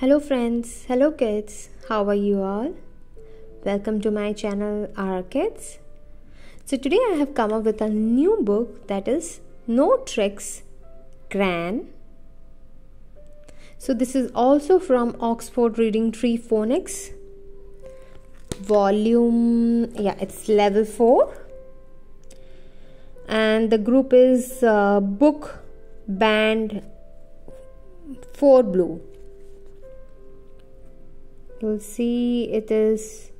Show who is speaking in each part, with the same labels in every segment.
Speaker 1: Hello friends, hello kids, how are you all? Welcome to my channel Our Kids. So today I have come up with a new book that is No Tricks, Gran. So this is also from Oxford Reading Tree Phonics. It's level 4. And the group is book band 4 blue. You'll see it is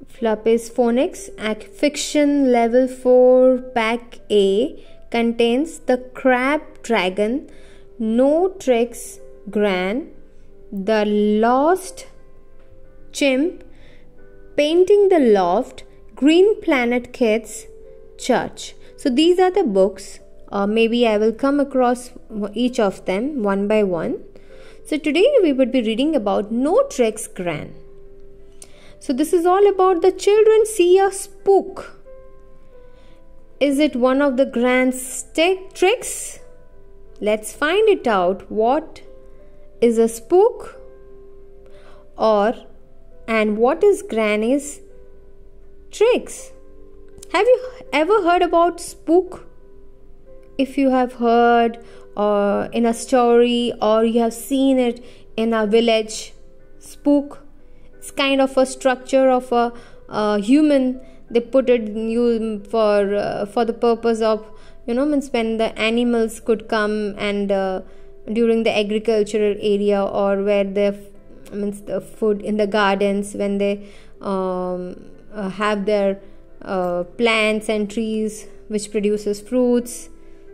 Speaker 1: Floppies Phonics Fiction Level 4 Pack A contains The Crab Dragon, No Tricks, Gran, The Lost Chimp, Painting the Loft, Green Planet Kids, Church. So these are the books. Maybe I will come across each of them one by one. So today we would be reading about No Tricks, Gran. So this is all about the children see a spook. Is it one of the Gran's tricks? Let's find it out. What is a spook? And what is Granny's tricks? Have you ever heard about spook? If you have heard in a story or you have seen it in a village, spook, it's kind of a structure of a human. They put it for the purpose of means when the animals could come and during the agricultural area or where the food in the gardens, when they have their plants and trees which produces fruits.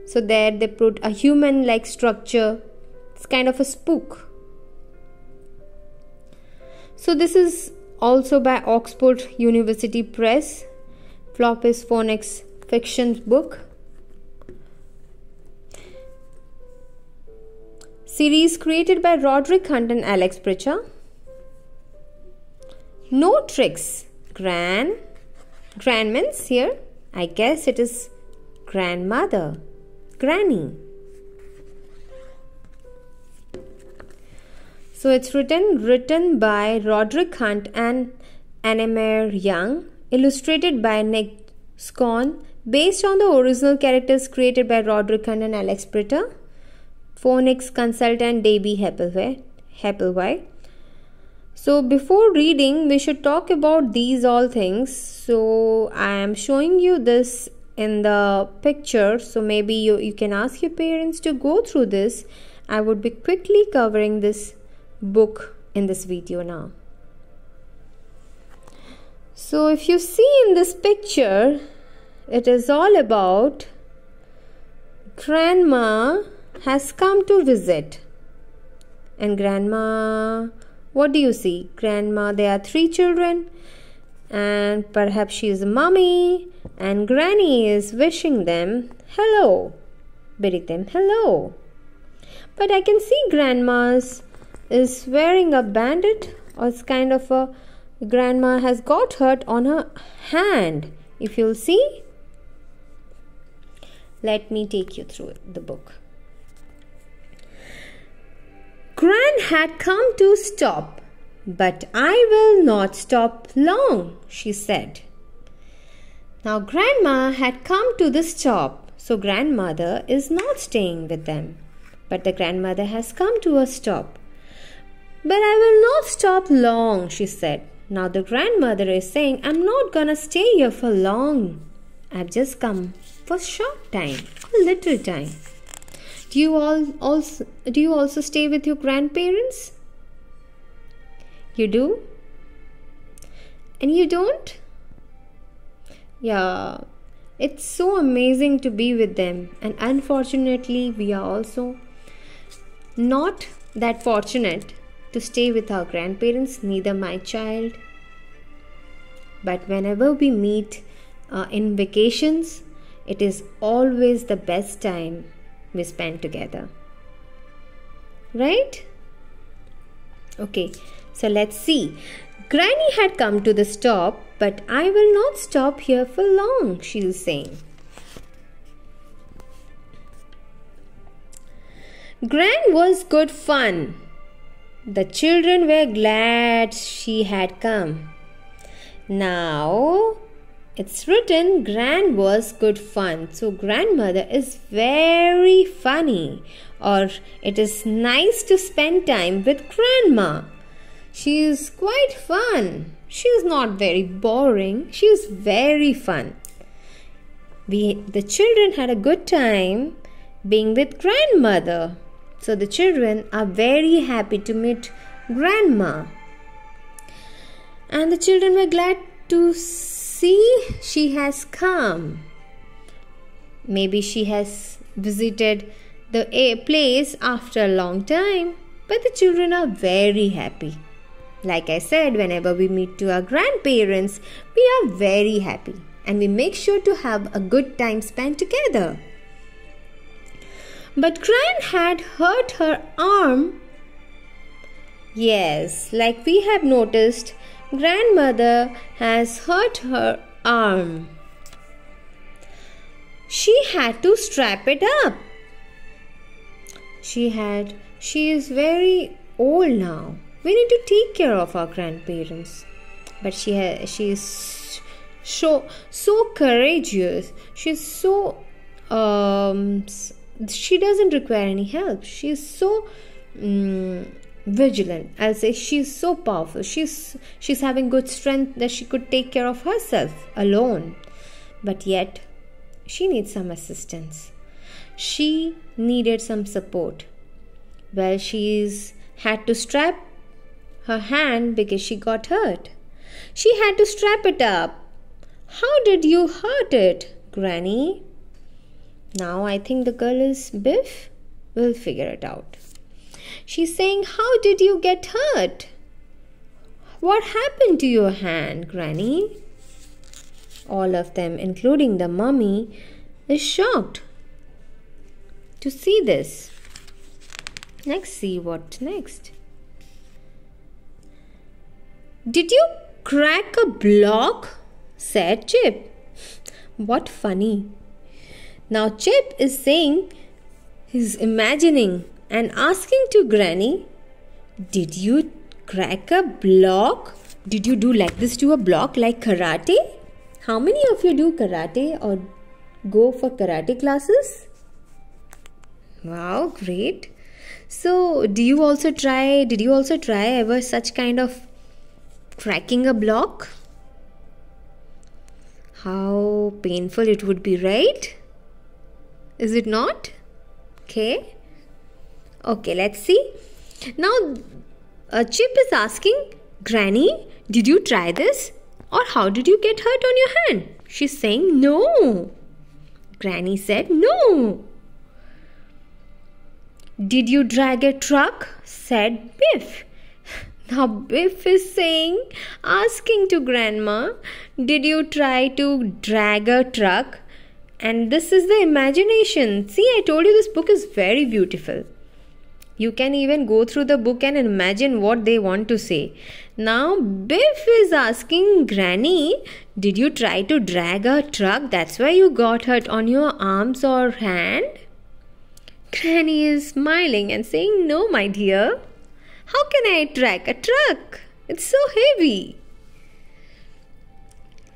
Speaker 1: So there they put a human-like structure. It's kind of a spook. So this is also by Oxford University Press. Floppies Phonics fiction book. Series created by Roderick Hunt and Alex Pritchard. No Tricks, Gran. Gran means here, I guess it is grandmother. Granny. So it's written by Roderick Hunt and Annemare Young, illustrated by Nick Scone, based on the original characters created by Roderick Hunt and Alex Pritchard. Phonics consultant Debbie Hepplewhite. So before reading, we should talk about these all things. So I am showing you this in the picture, so maybe you can ask your parents to go through this. I would be quickly covering this book in this video now. So if you see in this picture, it is all about grandma has come to visit. And grandma, what do you see? Grandma, there are 3 children, and perhaps she is a mommy, and Granny is wishing them hello, bidding them hello. But I can see grandma's is wearing a bandage, or it's kind of a grandma has got hurt on her hand. If you'll see, let me take you through the book. Gran had come to stop, but I will not stop long, she said. Now grandma had come to the stop, so grandmother is not staying with them. But the grandmother has come to a stop. But I will not stop long, she said. Now the grandmother is saying, I'm not gonna stay here for long. I've just come for short time, a little time. Do you also stay with your grandparents? You do? And you don't? Yeah, it's so amazing to be with them, and unfortunately we are also not that fortunate to stay with our grandparents, neither my child. But whenever we meet in vacations, it is always the best time we spend together, right? Okay, so let's see. Granny had come to the stop, but I will not stop here for long, she is saying. Gran was good fun. The children were glad she had come. Now, it's written Gran was good fun. So, grandmother is very funny, or it is nice to spend time with grandma. She is quite fun. She is not very boring. She is very fun. The children had a good time being with grandmother. So the children are very happy to meet grandma. And the children were glad to see she has come. Maybe she has visited the place after a long time. But the children are very happy. Like I said, whenever we meet to our grandparents, we are very happy. And we make sure to have a good time spent together. But Gran had hurt her arm. Yes, like we have noticed, grandmother has hurt her arm. She had to strap it up. She is very old now. We need to take care of our grandparents. But she is so courageous. She's so she doesn't require any help. She's so vigilant. I'll say she's so powerful. She's having good strength that she could take care of herself alone. But yet she needs some assistance. She needed some support. Well, she's had to strap her hand because she got hurt. She had to strap it up. How did you hurt it, Granny? Now I think the girl is Biff. We'll figure it out. She's saying, how did you get hurt? What happened to your hand, Granny? All of them, including the mummy, is shocked to see this. Let's see what next. Did you crack a block? Said Chip. What funny. Now Chip is saying, he's imagining and asking to Granny, did you crack a block? Did you do like this to a block like karate? How many of you do karate or go for karate classes? Wow, great. So did you also try ever such kind of cracking a block? How painful it would be, right? Is it not? Okay, let's see. Now Chip is asking, Granny, did you try this? Or how did you get hurt on your hand? She's saying no. Granny said no. Did you drag a truck? Said Biff. Now Biff is asking to grandma, did you try to drag a truck? And this is the imagination. See, I told you this book is very beautiful. You can even go through the book and imagine what they want to say. Now Biff is asking Granny, did you try to drag a truck? That's why you got hurt on your arms or hand? Granny is smiling and saying, no, my dear. How can I drag a truck? It's so heavy.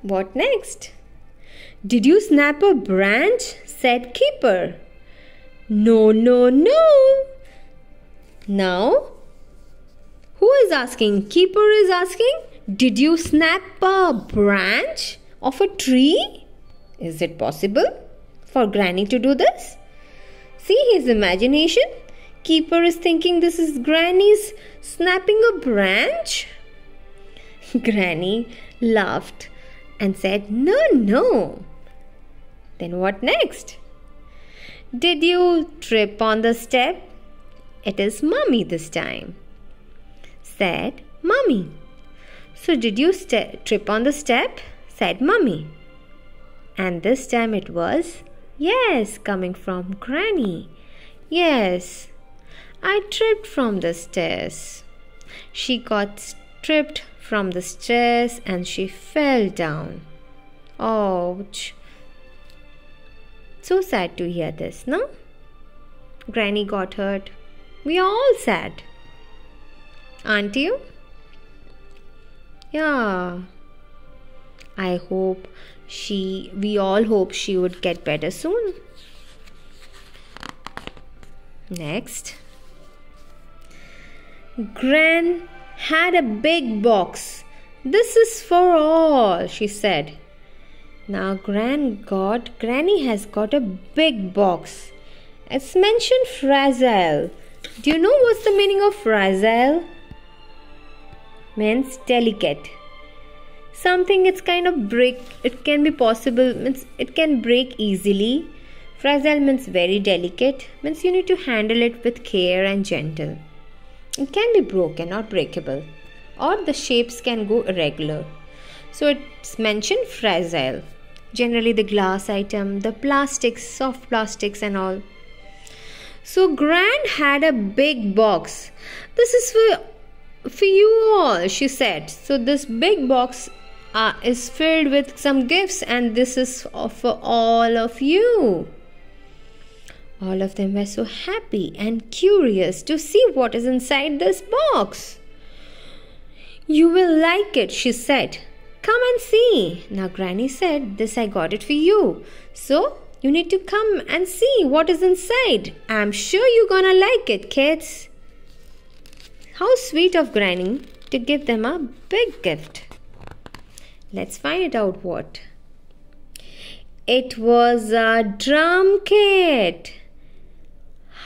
Speaker 1: What next? Did you snap a branch? Said Keeper. No. Now, who is asking? Keeper is asking, did you snap a branch of a tree? Is it possible for Granny to do this? See his imagination. Keeper is thinking this is Granny's snapping a branch. Granny laughed and said, no. Then what next? Did you trip on the step? It is Mummy this time. Said Mummy. So did you trip on the step? Said Mummy. And this time it was, yes, coming from Granny. Yes, I tripped from the stairs. She got tripped from the stairs and she fell down. Ouch. So sad to hear this, no? Granny got hurt. We are all sad. Aren't you? Yeah. We all hope she would get better soon. Next. Gran had a big box. This is for all, she said. Now Granny has got a big box. It's mentioned fragile. Do you know what's the meaning of fragile? Means delicate. Something it's kind of it can be possible, means it can break easily. Fragile means very delicate, means you need to handle it with care and gentle. It can be broken or breakable, or the shapes can go irregular. So it's mentioned fragile. Generally the glass item, the plastics, soft plastics and all. So Gran had a big box. This is for you all, she said. So this big box is filled with some gifts, and this is for all of you. All of them were so happy and curious to see what is inside this box. You will like it, she said. Come and see. Now Granny said, this I got it for you. So you need to come and see what is inside. I'm sure you're gonna like it, kids. How sweet of Granny to give them a big gift. Let's find out what. It was a drum kit.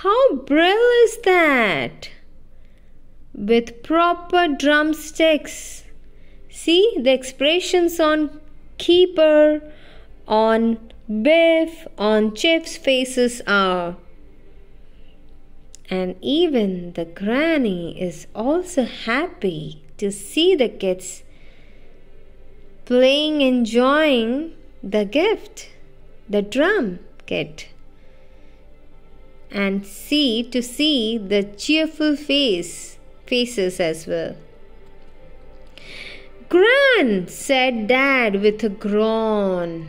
Speaker 1: How brilliant is that? With proper drumsticks. See the expressions on Keeper, on Biff, on Chip's faces are. And even the Granny is also happy to see the kids playing, enjoying the gift, the drum kit. And see the cheerful faces as well. Gran, said Dad with a groan.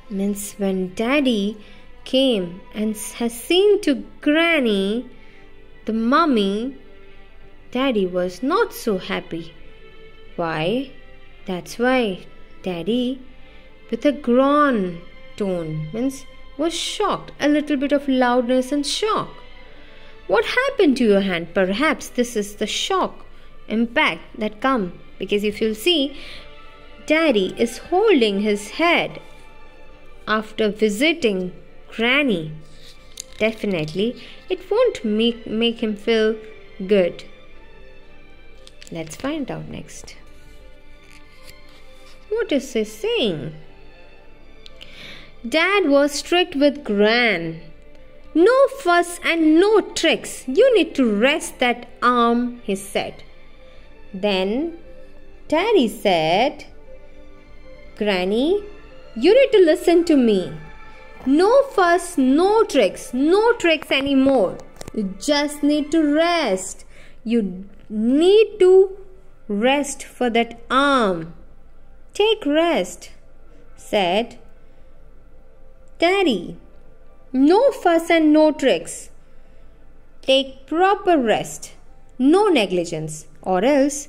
Speaker 1: Means when Daddy came and has seen to Granny, the mummy, Daddy was not so happy. Why? That's why Daddy, with a groan tone, means was shocked, a little bit of loudness and shock. What happened to your hand? Perhaps this is the shock, impact that come, because if you'll see, Daddy is holding his head after visiting Granny. Definitely, it won't make him feel good. Let's find out next. What is he saying? Dad was strict with Gran. No fuss and no tricks. You need to rest that arm, he said. Then Daddy said, Granny, you need to listen to me. No fuss, no tricks anymore. You just need to rest. You need to rest for that arm. Take rest, said Daddy. No fuss and no tricks. Take proper rest. No negligence, or else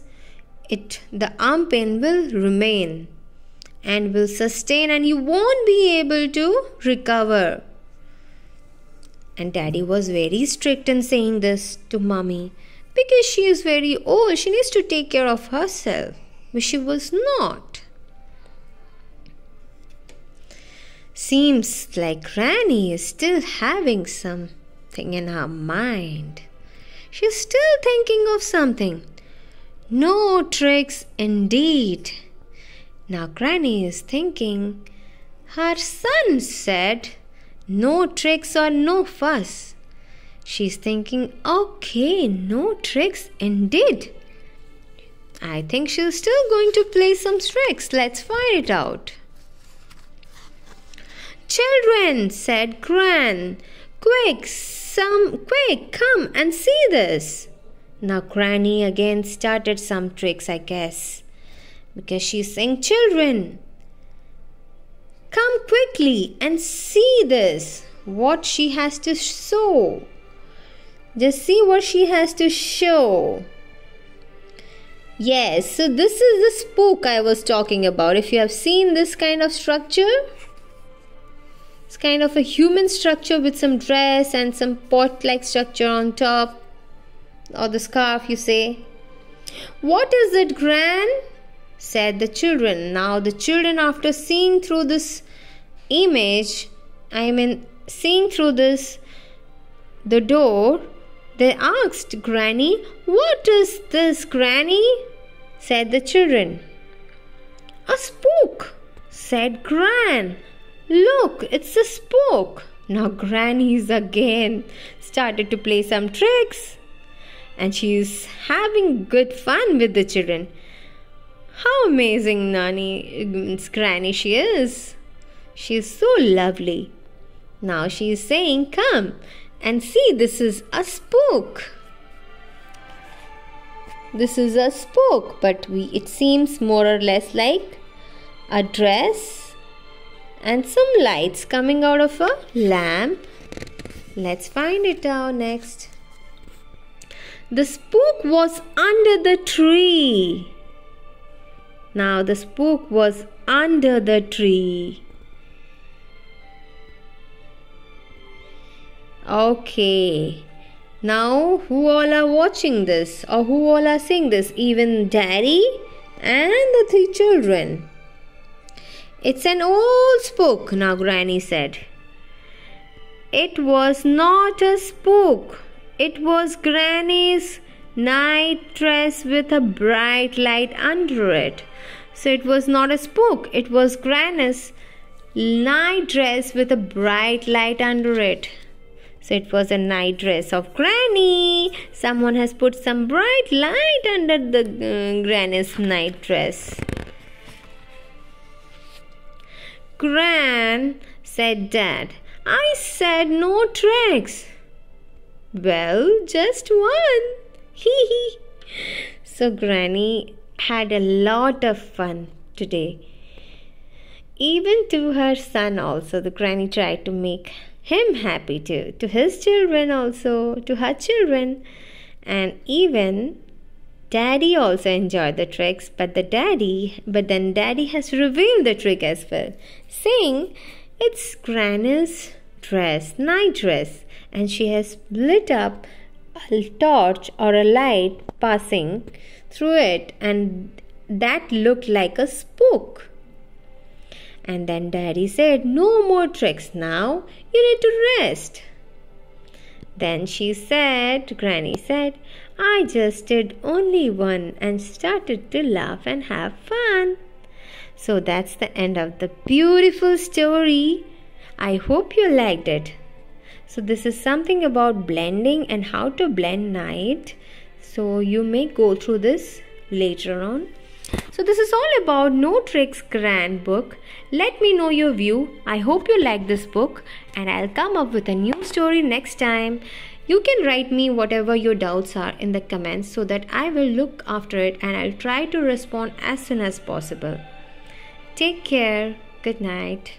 Speaker 1: the arm pain will remain and will sustain, and you won't be able to recover. And Daddy was very strict in saying this to Mummy, because she is very old. She needs to take care of herself, but she was not. Seems like Granny is still having something in her mind. She's still thinking of something. No tricks indeed. Now Granny is thinking. Her son said, no tricks or no fuss. She's thinking, okay, no tricks indeed. I think she's still going to play some tricks. Let's find it out. Children, said Gran, quick, come and see this. Now Granny again started some tricks, I guess, because she's saying, children, come quickly and see this, what she has to show. Just see what she has to show. Yes, so this is the spook I was talking about. If you have seen this kind of structure, it's kind of a human structure with some dress and some pot-like structure on top, or the scarf you say. What is it, Gran? Said the children. Now the children, after seeing through this image, seeing through the door, they asked Granny, "What is this, Granny?" Said the children. "A spook," said Gran. "Look, it's a spook." Now Granny's again started to play some tricks, and she's having good fun with the children. How amazing Granny she is. She's so lovely. Now she is saying, "Come and see, this is a spook." This is a spook, but it seems more or less like a dress and some lights coming out of a lamp. Let's find it out next. The spook was under the tree. Now the spook was under the tree. Okay. Now who all are watching this, or who all are seeing this? Even Daddy and the 3 children. It's an old spook, now Granny said. It was not a spook. It was Granny's night dress with a bright light under it. So it was not a spook. It was Granny's night dress with a bright light under it. So it was a night dress of Granny. Someone has put some bright light under the Granny's night dress. Gran, said Dad. I said no tricks. Well, just one. Hee hee. So Granny had a lot of fun today. Even to her son also, the Granny tried to make him happy too. To his children also, to her children. And even Daddy also enjoyed the tricks, but then Daddy has revealed the trick as well, saying it's Granny's dress, night dress, and she has lit up a torch or a light passing through it, and that looked like a spook. And then Daddy said, "No more tricks now, you need to rest." Then Granny said, "I just did only one," and started to laugh and have fun. So that's the end of the beautiful story. I hope you liked it. So this is something about blending and how to blend night. So you may go through this later on. So this is all about No Tricks Gran book. Let me know your view. I hope you like this book, and I'll come up with a new story next time. You can write me whatever your doubts are in the comments so that I will look after it and I'll try to respond as soon as possible. Take care. Good night.